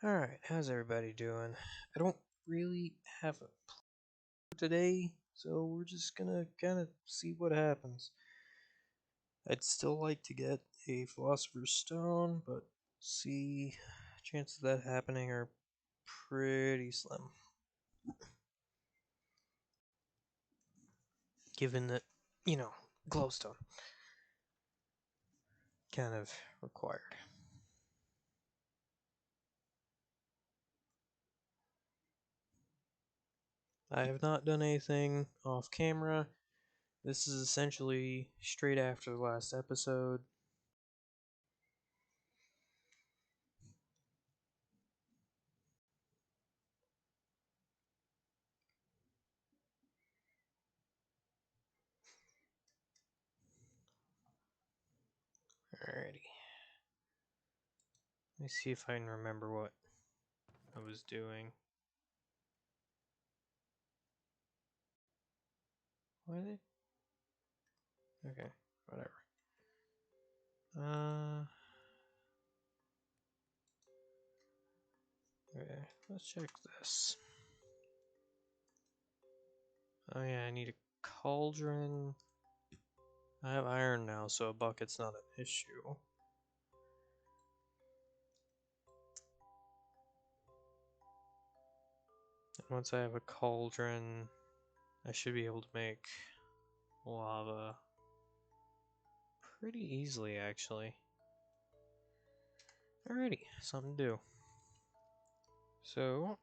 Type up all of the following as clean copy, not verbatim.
Alright, how's everybody doing? I don't really have a plan today, so we're just gonna kind of see what happens. I'd still like to get a Philosopher's Stone, but see, chances of that happening are pretty slim. Given that, glowstone kind of required. I have not done anything off camera. This is essentially straight after the last episode. Alrighty. Let me see if I can remember what I was doing. Why are they? Okay, whatever. Uh, okay, let's check this. Oh yeah, I need a cauldron. I have iron now, so a bucket's not an issue. And once I have a cauldron, I should be able to make lava pretty easily, actually. Alrighty, something to do. So,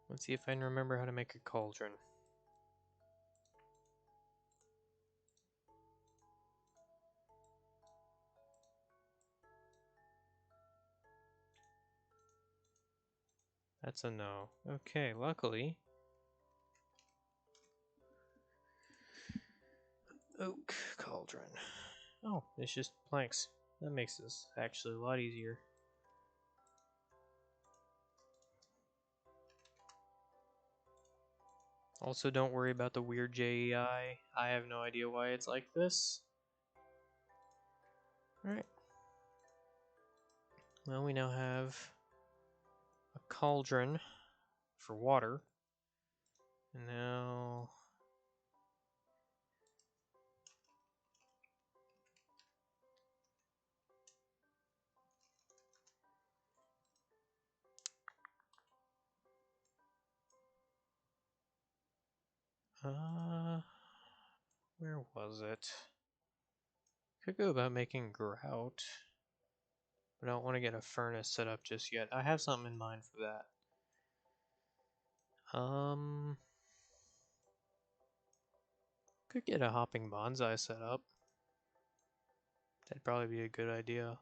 let's see if I can remember how to make a cauldron. That's a no. Okay, luckily. Oak cauldron. Oh, it's just planks. That makes this actually a lot easier. Also, don't worry about the weird JEI. I have no idea why it's like this. Alright. Well, we now have a cauldron for water. And now... where was it? Could go about making grout. But I don't want to get a furnace set up just yet. I have something in mind for that. Could get a hopping bonsai set up. That'd probably be a good idea.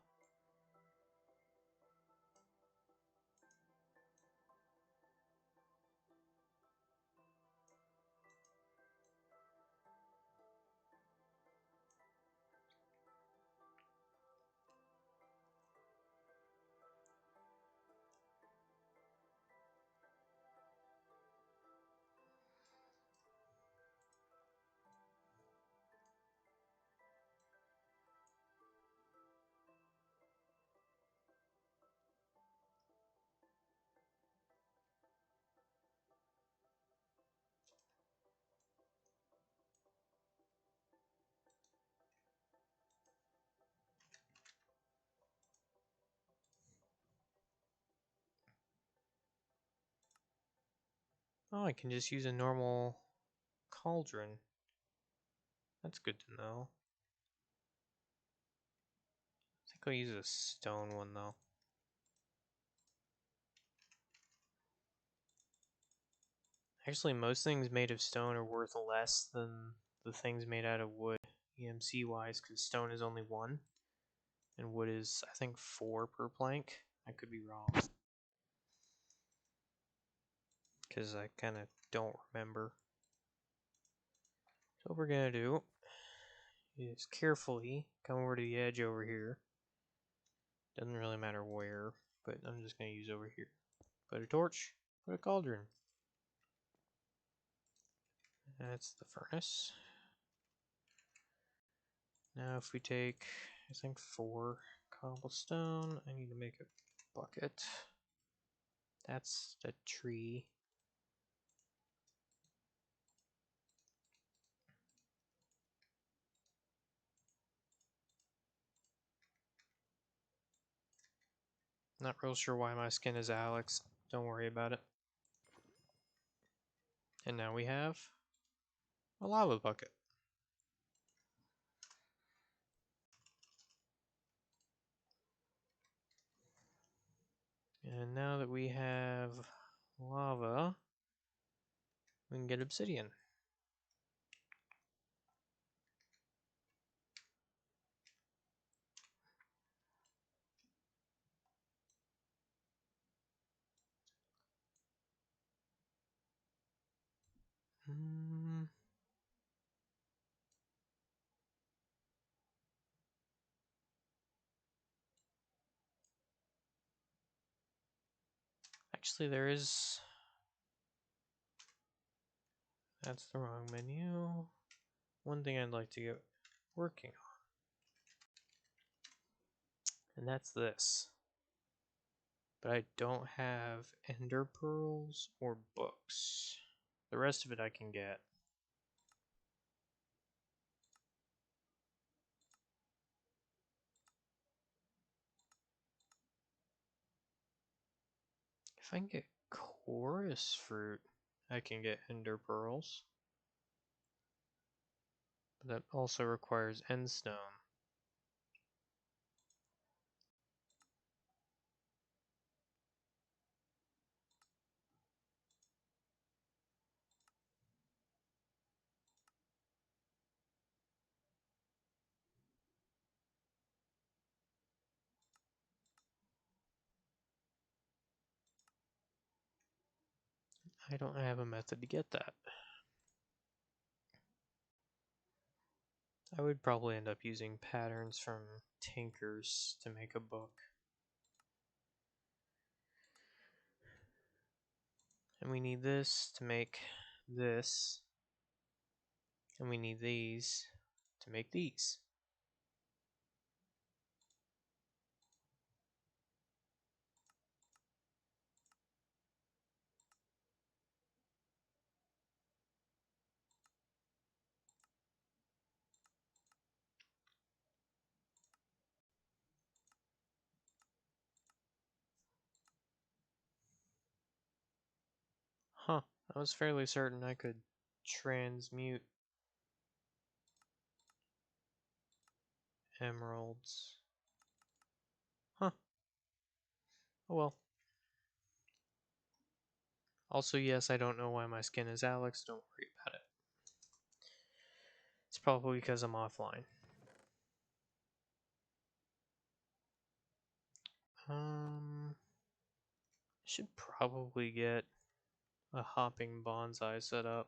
Oh, I can just use a normal cauldron. That's good to know. I think I'll use a stone one though. Actually, most things made of stone are worth less than the things made out of wood, EMC wise, because stone is only 1, and wood is, I think, 4 per plank. I could be wrong, because I kind of don't remember. So what we're going to do is carefully come over to the edge over here. Doesn't really matter where, but I'm just going to use over here. Put a torch, put a cauldron. That's the furnace. Now if we take, I think 4 cobblestone, I need to make a bucket. That's the tree. Not real sure why my skin is Alex. Don't worry about it. And now we have a lava bucket. And now that we have lava, we can get obsidian. Actually, there is... That's the wrong menu. One thing I'd like to get working on. And that's this. But I don't have ender pearls or books. The rest of it I can get. If I can get chorus fruit, I can get ender pearls. But that also requires end stone. I don't have a method to get that. I would probably end up using patterns from Tinkers to make a book. And we need this to make this. And we need these to make these. Huh, I was fairly certain I could transmute emeralds. Huh, oh well. Also, yes, I don't know why my skin is Alex, don't worry about it. It's probably because I'm offline. Should probably get a hopping bonsai set up.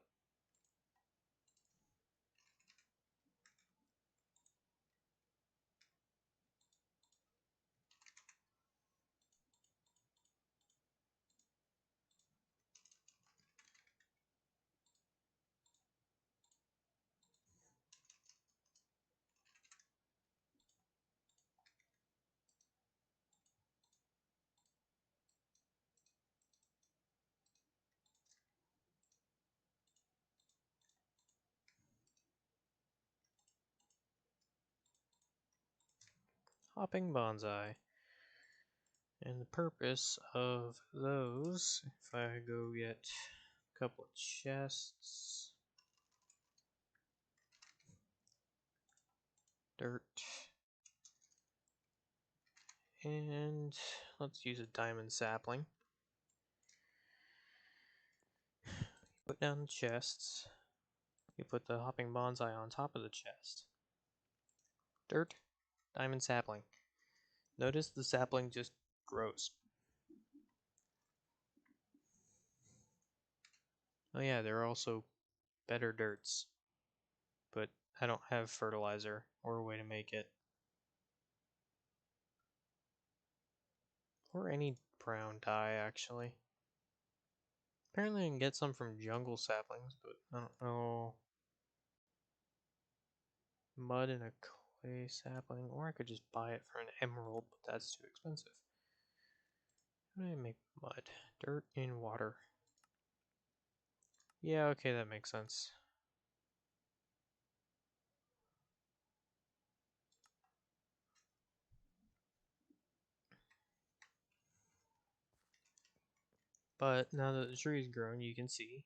Hopping bonsai. And the purpose of those, if I go get a couple of chests, dirt, and let's use a diamond sapling. Put down the chests. You put the hopping bonsai on top of the chest. Dirt, diamond sapling. Notice the sapling just grows. Oh yeah, there are also better dirts, but I don't have fertilizer or a way to make it. Or any brown dye, actually. Apparently I can get some from jungle saplings, but I don't know. Mud and a clay sapling, or I could just buy it for an emerald, but that's too expensive. How do I make mud? Dirt in water. Yeah, okay, that makes sense. But now that the tree's grown, you can see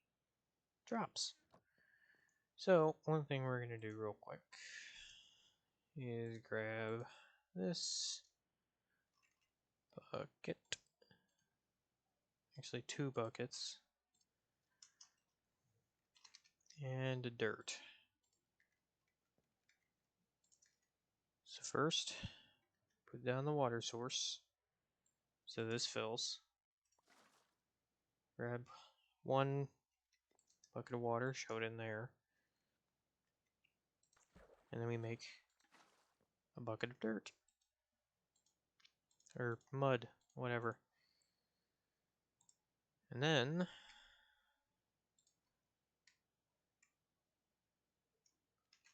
drops. So, one thing we're going to do real quick is grab this bucket. Actually, 2 buckets. And the dirt. So first, put down the water source. So this fills. Grab 1 bucket of water, show it in there. And then we make a bucket of dirt. Or mud, whatever. And then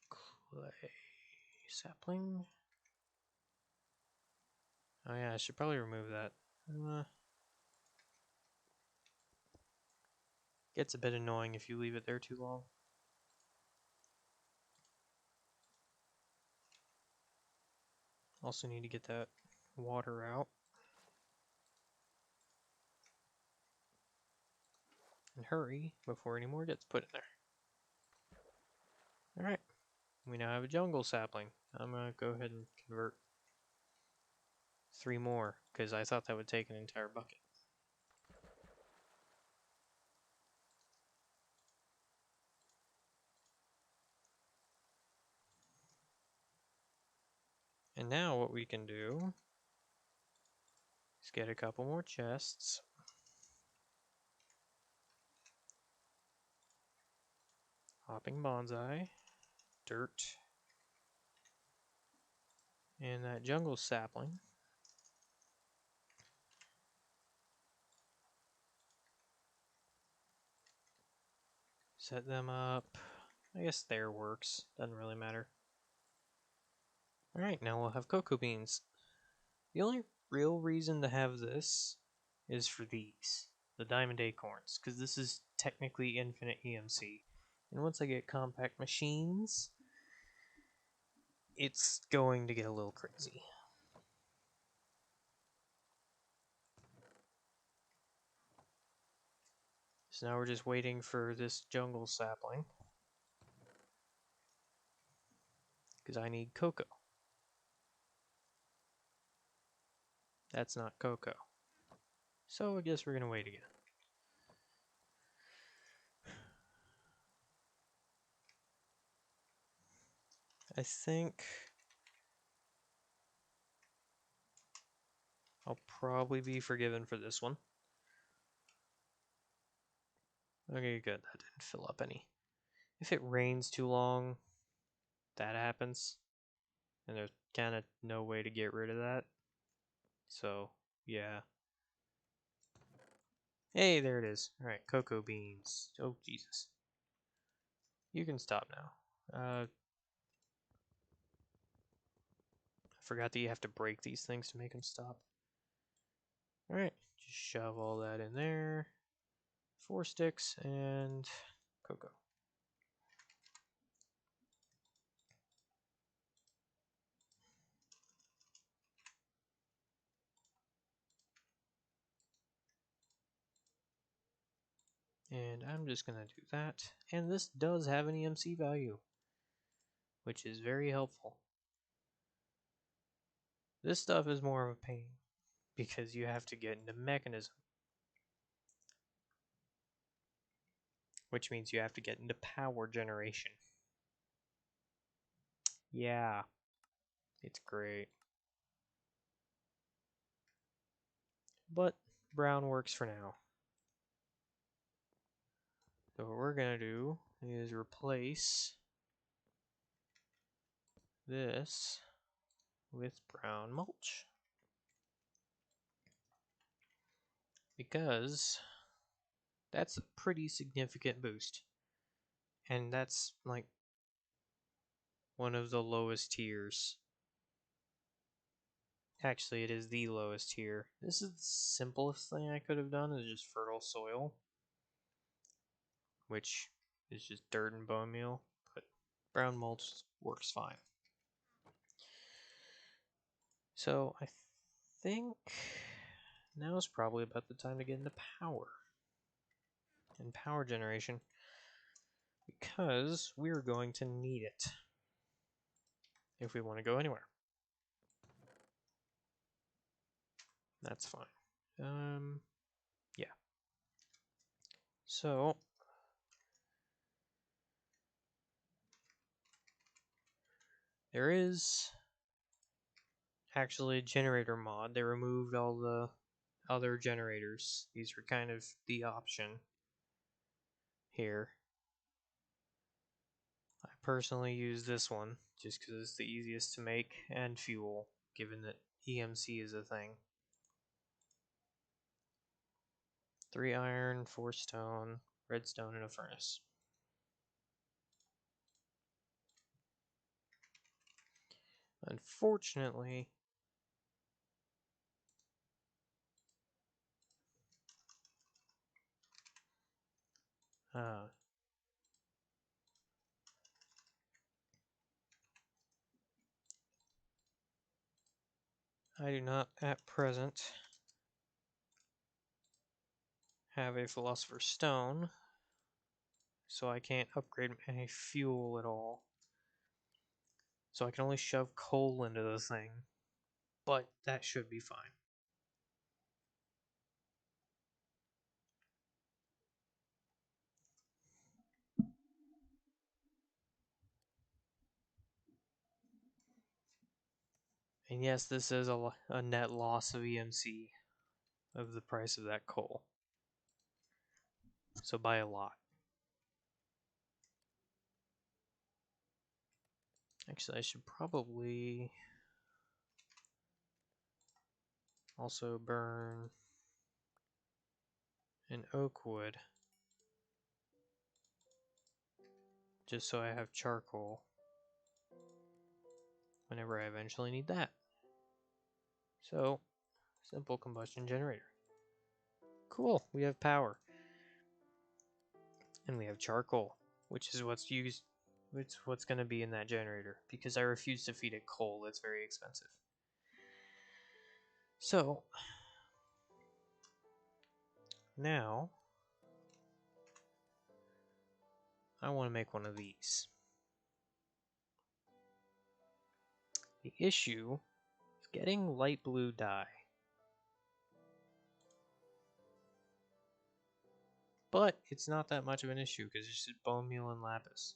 clay sapling. Oh yeah, I should probably remove that. Gets a bit annoying if you leave it there too long. Also need to get that water out. And hurry before any more gets put in there. Alright, we now have a jungle sapling. I'm going to go ahead and convert 3 more, because I thought that would take an entire bucket. And now what we can do is get a couple more chests. Hopping bonsai, dirt, and that jungle sapling. Set them up. I guess there works. Doesn't really matter. Alright, now we'll have cocoa beans. The only real reason to have this is for these, the diamond acorns, because this is technically infinite EMC. And once I get compact machines, it's going to get a little crazy. So now we're just waiting for this jungle sapling, because I need cocoa. That's not cocoa. So I guess we're going to wait again. I think I'll probably be forgiven for this one. Okay, good. That didn't fill up any. If it rains too long, that happens. And there's kind of no way to get rid of that. So, yeah. Hey, there it is. Alright, cocoa beans. Oh, Jesus. You can stop now. I forgot that you have to break these things to make them stop. Alright, just shove all that in there. 4 sticks and cocoa. And I'm just going to do that. And this does have an EMC value, which is very helpful. This stuff is more of a pain because you have to get into Mekanism, which means you have to get into power generation. Yeah, it's great. But brown works for now. So what we're going to do is replace this with brown mulch. Because that's a pretty significant boost. And that's like one of the lowest tiers. Actually, it is the lowest tier. This is the simplest thing I could have done, is just fertile soil, which is just dirt and bone meal, but brown mulch works fine. So I think now is probably about the time to get into power and power generation, because we're going to need it if we want to go anywhere. That's fine. Yeah. So there is actually a generator mod. They removed all the other generators. These were kind of the option here. I personally use this one just because it's the easiest to make and fuel, given that EMC is a thing. 3 iron, 4 stone, redstone, and a furnace. Unfortunately, I do not at present have a philosopher's stone, so I can't upgrade any fuel at all. So I can only shove coal into the thing, but that should be fine. And yes, this is a net loss of EMC of the price of that coal. So by a lot. Actually, I should probably also burn an oak wood, just so I have charcoal whenever I eventually need that. So, simple combustion generator. Cool, we have power. And we have charcoal, which is what's used, it's what's going to be in that generator, because I refuse to feed it coal. That's very expensive. So, now I want to make one of these. The issue is getting light blue dye. But it's not that much of an issue because it's just bone meal and lapis.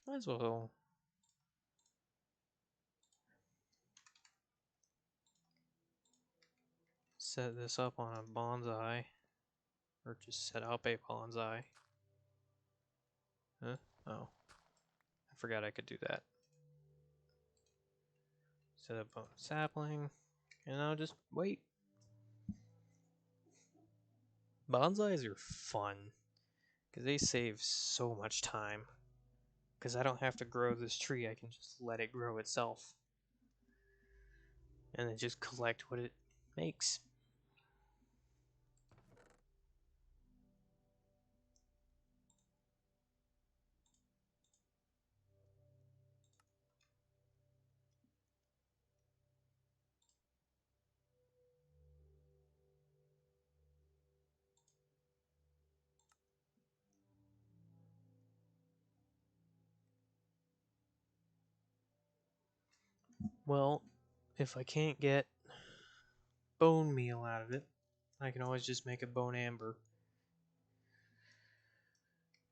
Might as well set this up on a bonsai, or just set up a bonsai. Huh? Oh, I forgot I could do that. Set up a sapling, and I'll just wait. Bonsais are fun because they save so much time. Because I don't have to grow this tree, I can just let it grow itself. And then just collect what it makes. Well, if I can't get bone meal out of it, I can always just make a bone amber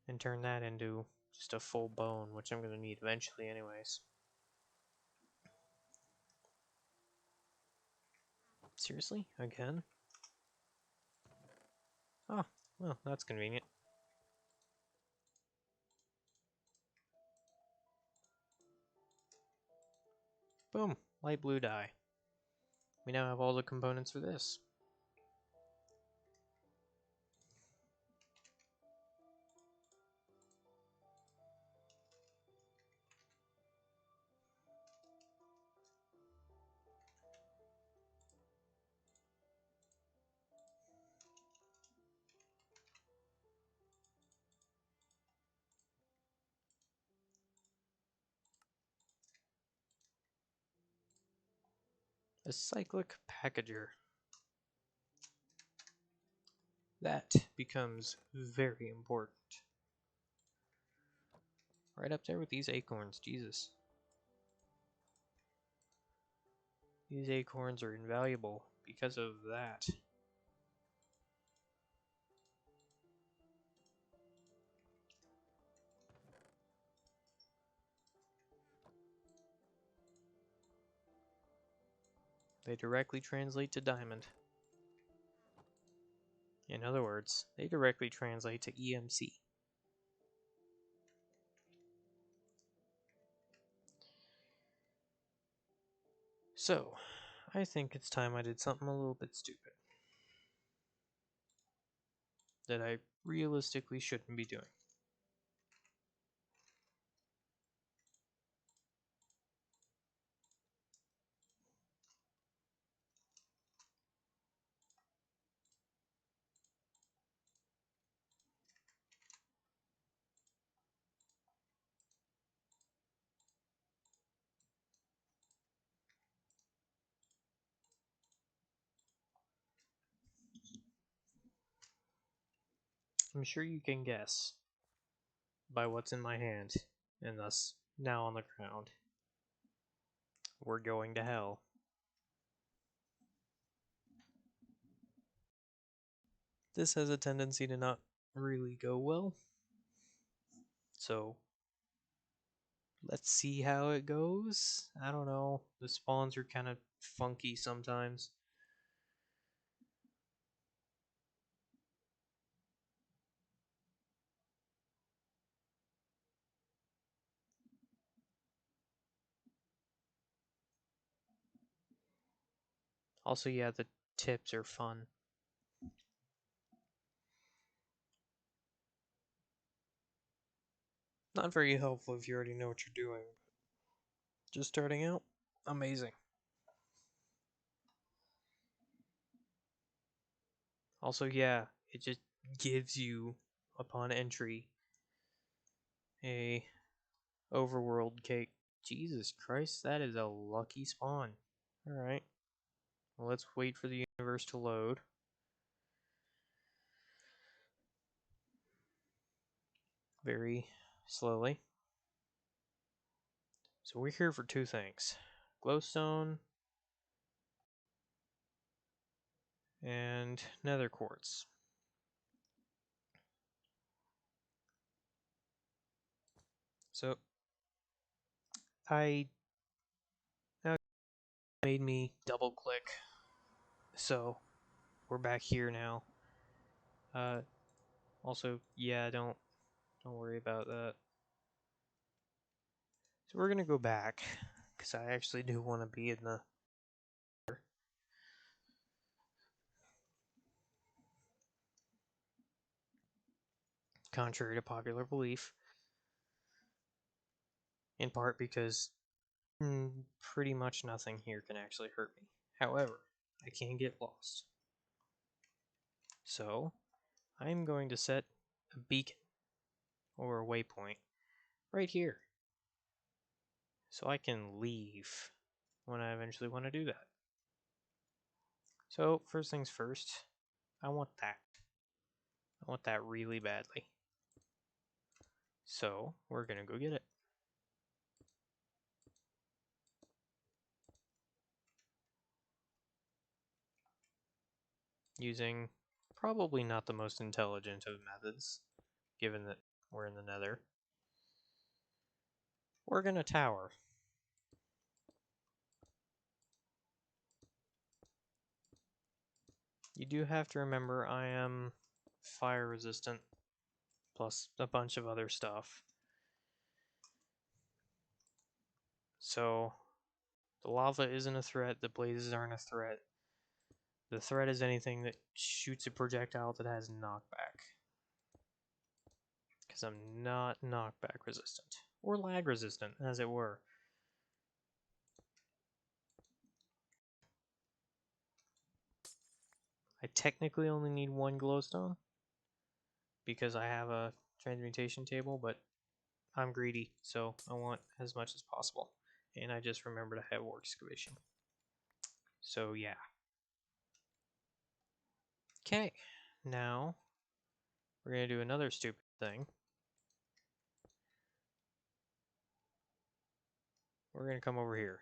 and turn that into just a full bone, which I'm going to need eventually anyways. Seriously? Again? Oh, well, that's convenient. Boom, light blue dye. we now have all the components for this. A cyclic packager. That becomes very important. Right up there with these acorns, Jesus. These acorns are invaluable because of that. They directly translate to diamond. In other words, they directly translate to EMC. So, I think it's time I did something a little bit stupid that I realistically shouldn't be doing. I'm sure you can guess by what's in my hand, and thus now on the ground. We're going to hell. This has a tendency to not really go well. So, let's see how it goes. I don't know. The spawns are kind of funky sometimes. Also, yeah, the tips are fun. Not very helpful if you already know what you're doing. Just starting out, amazing. Also, yeah, it just gives you, upon entry, a overworld cake. Jesus Christ, that is a lucky spawn. Alright, well, let's wait for the universe to load. Very slowly. So we're here for two things. Glowstone and nether quartz. So I now made me double click. So we're back here now. Also, yeah, don't worry about that. So we're gonna go back because I actually do want to be in the contrary to popular belief. In part because pretty much nothing here can actually hurt me. However, I can get lost. So, I'm going to set a beacon or a waypoint right here. So I can leave when I eventually want to do that. So, first things first, I want that. I want that really badly. So, we're going to go get it. Using probably not the most intelligent of methods, given that we're in the nether. We're going to tower. You do have to remember I am fire resistant, plus a bunch of other stuff. So The lava isn't a threat, the blazes aren't a threat. The threat is anything that shoots a projectile that has knockback. Because I'm not knockback resistant. Or lag resistant, as it were. I technically only need one glowstone. Because I have a transmutation table, but I'm greedy, so I want as much as possible. And I just remembered I have ore excavation. So yeah. Okay, now we're going to do another stupid thing. We're going to come over here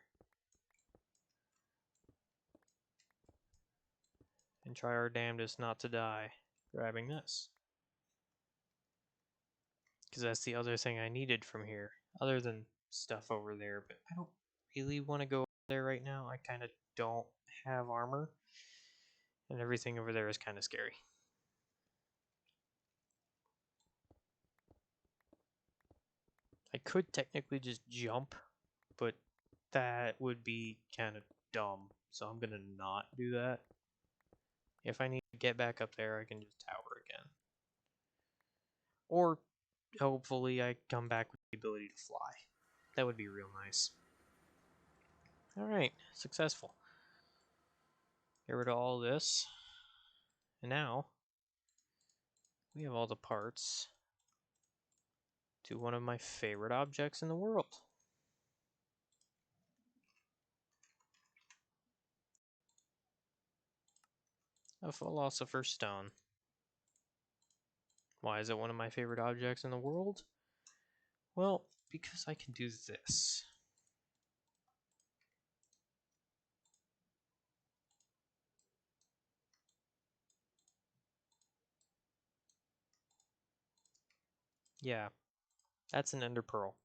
and try our damnedest not to die grabbing this. Because that's the other thing I needed from here, other than stuff over there. But I don't really want to go there right now. I kind of don't have armor, and everything over there is kind of scary. I could technically just jump, but that would be kind of dumb. So I'm going to not do that. If I need to get back up there, I can just tower again. Or hopefully I come back with the ability to fly. That would be real nice. Alright, successful. Get rid of all this. And now, we have all the parts to one of my favorite objects in the world. A Philosopher's Stone. Why is it one of my favorite objects in the world? Well, because I can do this. Yeah, that's an Ender Pearl.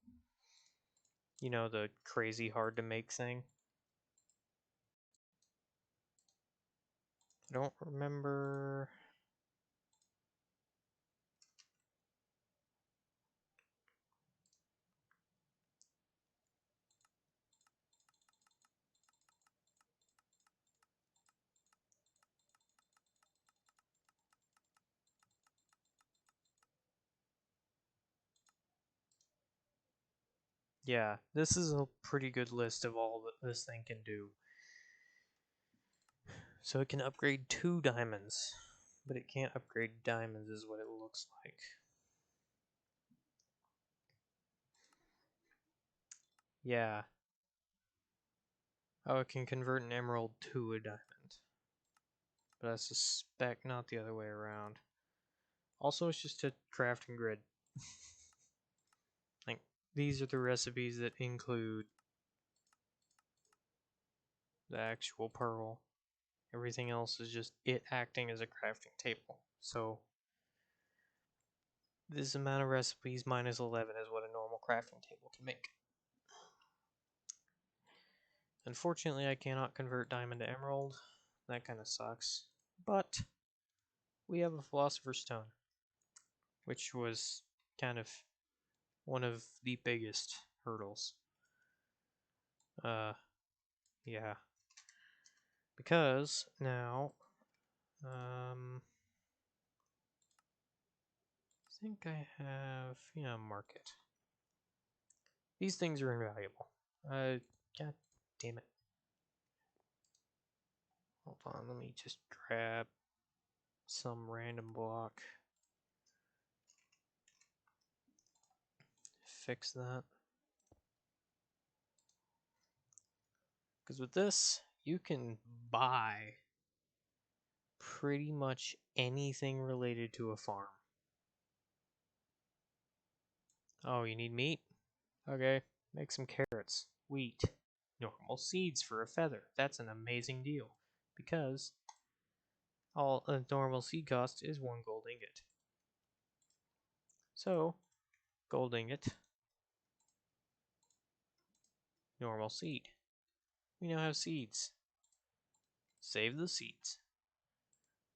You know, the crazy hard to make thing? I don't remember. Yeah, this is a pretty good list of all that this thing can do. So it can upgrade 2 diamonds, but it can't upgrade diamonds is what it looks like. Yeah. Oh, it can convert an emerald to a diamond. But I suspect not the other way around. Also, it's just a crafting grid. Like, these are the recipes that include the actual pearl. Everything else is just it acting as a crafting table. So, this amount of recipes minus 11 is what a normal crafting table can make. Unfortunately, I cannot convert diamond to emerald. That kind of sucks. But we have a Philosopher's Stone, which was kind of one of the biggest hurdles. Yeah. Because now, I think I have, market. These things are invaluable. God damn it. Hold on, let me just grab some random block. Fix that. Because with this, you can buy pretty much anything related to a farm. Oh, you need meat? Okay, make some carrots, wheat, normal seeds for a feather. That's an amazing deal. Because all a normal seed cost is 1 gold ingot. So, gold ingot, normal seed. We now have seeds. Save the seeds.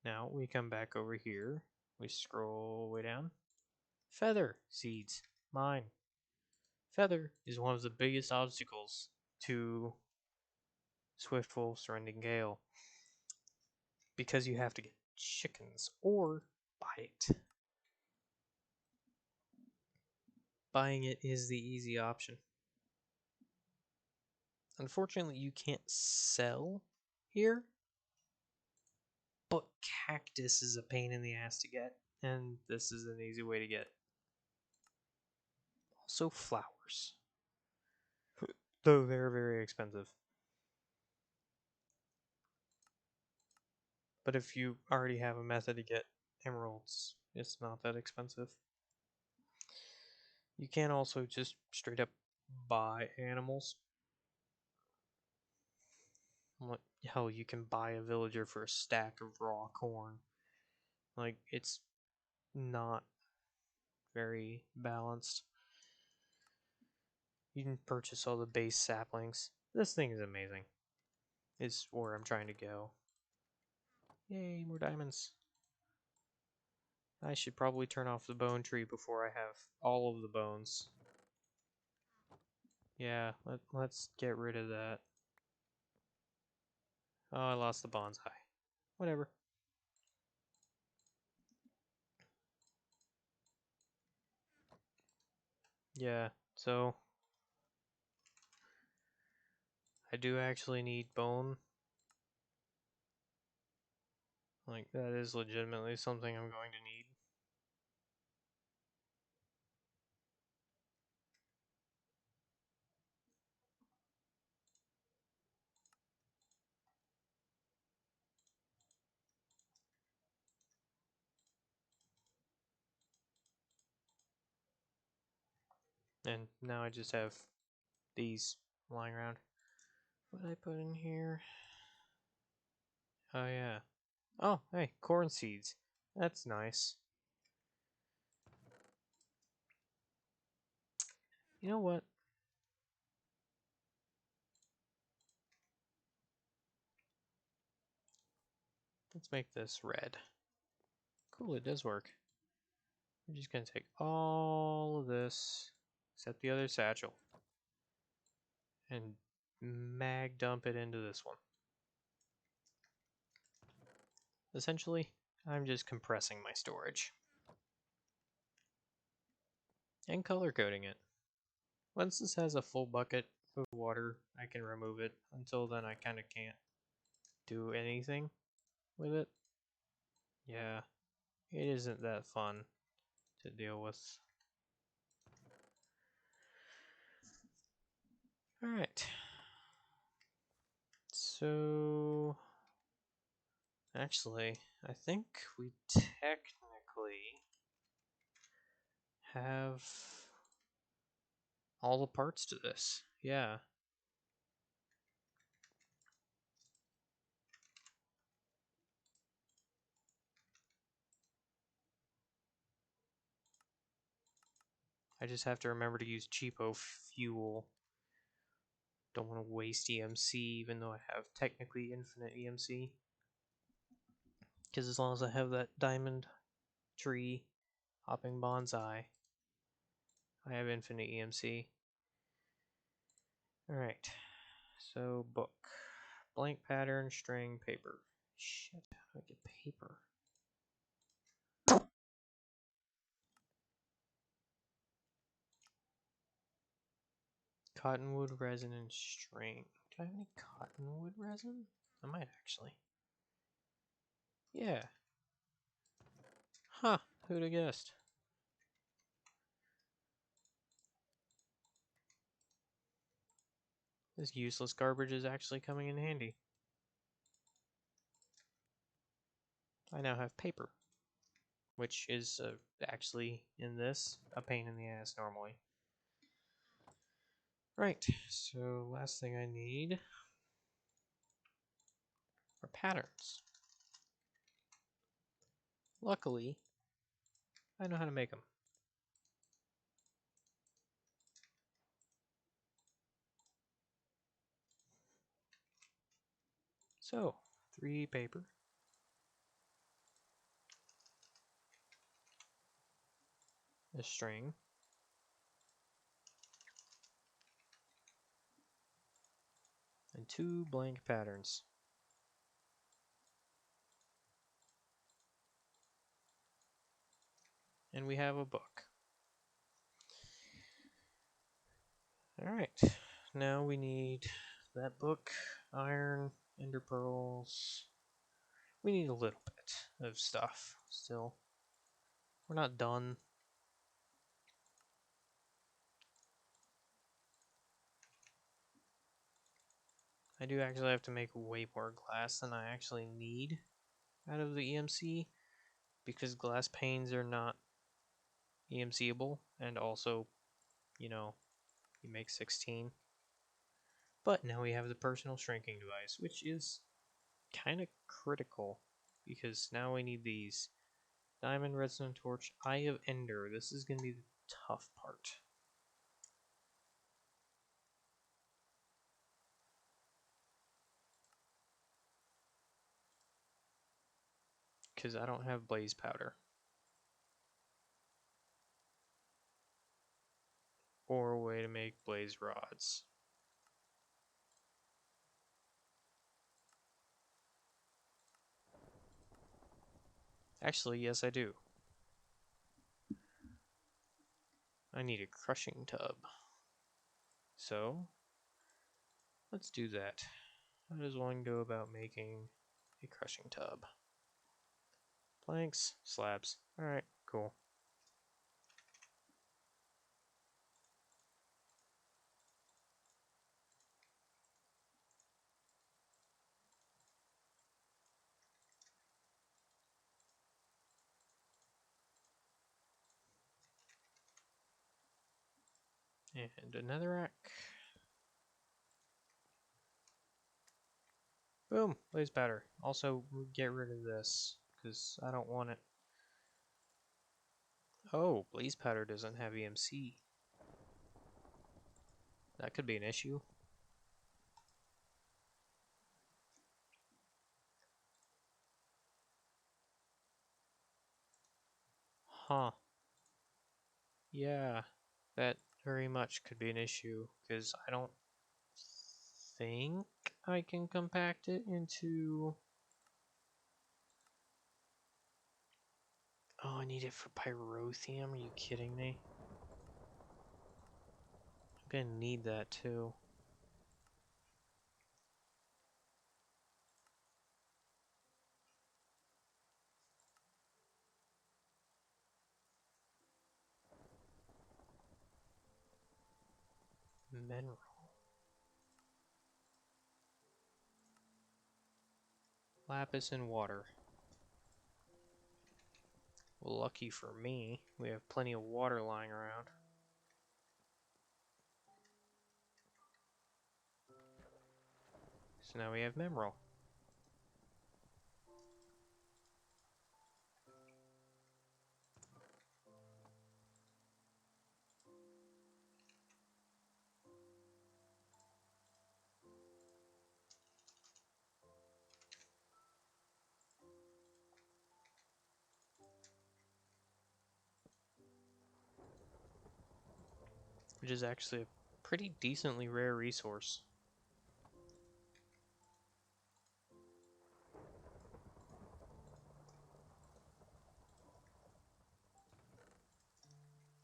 Now we come back over here. We scroll way down. Feather seeds. Mine. Feather is one of the biggest obstacles to Swift Wolf, Rending Gale. Because you have to get chickens or buy it. Buying it is the easy option. Unfortunately, you can't sell here, but cactus is a pain in the ass to get, and this is an easy way to get. Also flowers, though they're very expensive. But if you already have a method to get emeralds, it's not that expensive. You can also just straight up buy animals. Hell, you can buy a villager for a stack of raw corn. Like, it's not very balanced. You can purchase all the base saplings. This thing is amazing. Is where I'm trying to go. Yay, more diamonds. I should probably turn off the bone tree before I have all of the bones. Yeah, let's get rid of that. Oh, I lost the bonsai. Whatever. Yeah, so I do actually need bone. Like, that is legitimately something I'm going to need. And now I just have these lying around. What did I put in here? Oh, yeah. Oh, hey, corn seeds. That's nice. You know what? Let's make this red. Cool, it does work. We're just going to take all of this, except the other satchel, and mag dump it into this one. Essentially, I'm just compressing my storage. And color coding it. Once this has a full bucket of water, I can remove it. Until then, I kind of can't do anything with it. Yeah, it isn't that fun to deal with. Alright. So, actually, I think we technically have all the parts to this. Yeah. I just have to remember to use cheapo fuel. Don't want to waste EMC, even though I have technically infinite EMC. Because as long as I have that diamond tree hopping bonsai, I have infinite EMC. Alright, so book. Blank pattern, string, paper. Shit, how do I get paper? Cottonwood resin and string. Do I have any cottonwood resin? I might actually. Yeah. Huh, who'd have guessed? This useless garbage is actually coming in handy. I now have paper, which is actually in this a pain in the ass normally. Right, so last thing I need are patterns. Luckily, I know how to make them. So, 3 paper. A string. And 2 blank patterns. And we have a book. Alright, now we need that book, iron, ender pearls. We need a little bit of stuff still. We're not done. I do actually have to make way more glass than I actually need out of the EMC, because glass panes are not EMCable, and also, you know, you make 16. But now we have the personal shrinking device, which is kind of critical, because now we need these. Diamond, redstone torch, eye of ender. This is going to be the tough part. Because I don't have blaze powder. Or a way to make blaze rods. Actually, yes I do. I need a crushing tub. So, let's do that. How does one go about making a crushing tub? Planks, slabs. Alright, cool. And another rack. Boom, blaze powder. Also, get rid of this, because I don't want it. Oh, blaze powder doesn't have EMC. That could be an issue. Huh. Yeah, that very much could be an issue, because I don't think I can compact it into... Oh, I need it for pyrotheum? Are you kidding me? I'm gonna need that too. Mineral. Lapis and water. Well, lucky for me, we have plenty of water lying around. So now we have mineral. Which is actually a pretty decently rare resource.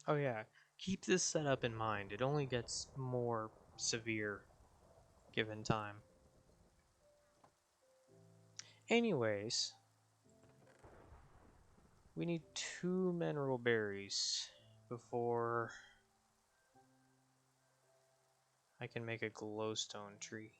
Oh yeah, keep this setup in mind. It only gets more severe given time. Anyways, we need 2 mineral berries before I can make a glowstone tree.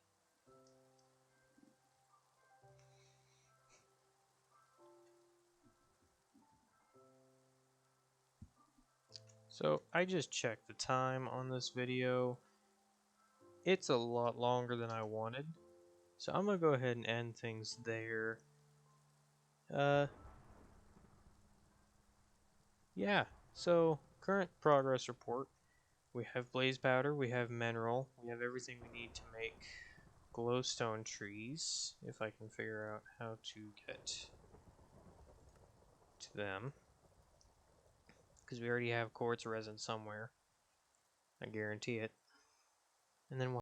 So I just checked the time on this video. It's a lot longer than I wanted. So I'm gonna go ahead and end things there. Yeah, so current progress report. We have blaze powder, we have mineral, we have everything we need to make glowstone trees, if I can figure out how to get to them. Because we already have quartz resin somewhere. I guarantee it. And then we'll